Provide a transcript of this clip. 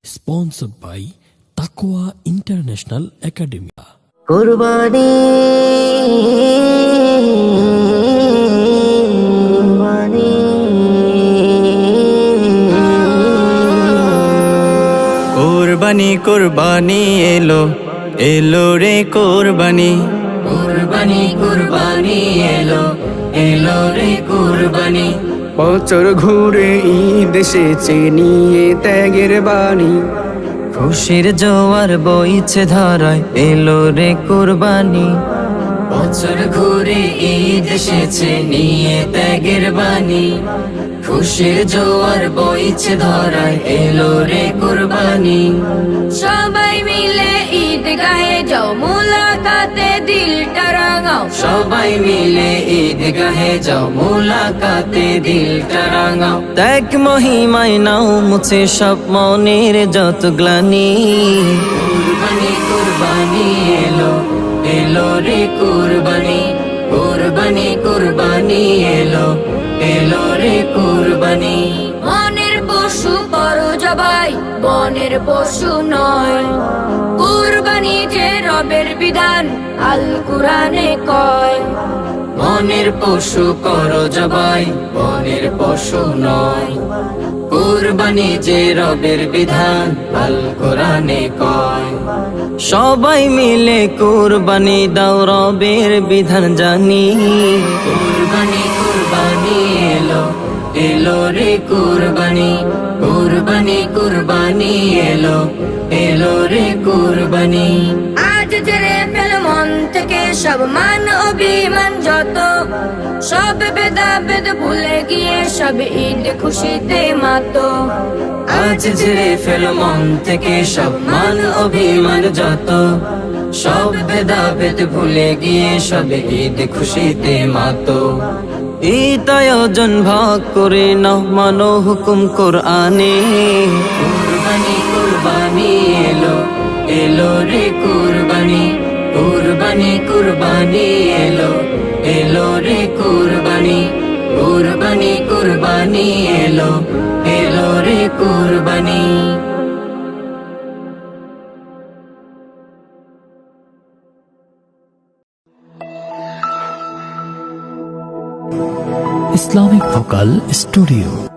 Sponsored by Taqwa International Academy. কুরবানি কুরবানি কুরবানি এলো এলো রে কুরবানি কুরবানি কুরবানি এলো এলো রে কুরবানি বছর ঘুরে ঈদ এসেছে নিয়ে ত্যাগের বাণী খুশির জোয়ার বইছে ধারায় এলো রে কুরবানি বছর ঘুরে ঈদ এসেছে নিয়ে ত্যাগের বাণী খুশির জোয়ার বইছে ধরায় এলো রে কুরবানি সবাই মিলে ঈদগাহে যাও মুলাকাতে দিলটা রাঙাও সবাই মিলে ঈদগাহে যাও মুলাকাতে দিলটা রাঙাও ত্যাগ মহিমায় নাও মুছে সব মনের যত গ্লানি কুরবানি কুরবানি এলো এলো রে কুরবানি কুরবানি কুরবানি এলো এলো রে কুরবানি মনের পশু করো জবাই বনের পশু নয় কুরবানি যে রবের বিধান আল কুরআনে কয় মনের পশু করো জবাই বনের পশু নয় কুরবানি যে রবের বিধান আল কোরআনে কয় সবাই মিলে কুরবানি দাও রবের বিধান জানি কুরবানি কুরবানি এলো এলো রে কুরবানি কুরবানি কুরবানি এলো এলো রে কুরবানি আজ ছেড়ে ফেল মন থেকে সব মান অভিমান যত সব ভেদাভেদ ভুলে গিয়ে সব ঈদ খুশিতে মাতো আজ ঝেড়ে ফেল মন থেকে সব মান অভিমান যত সব ভেদাভেদ ভুলে গিয়ে সব ঈদ খুশিতে মাতো ঈদ আয়োজন ভাগ করে নাও মানো হুকুম কোরআনে কুরবানি কুরবানি এলো এলো রে কুরবানি কুরবানি কুরবানি এলো এলো রে কুরবানি কুরবানি কুরবানি এলো এলো রে কুরবানি Islamic Vocal Studio.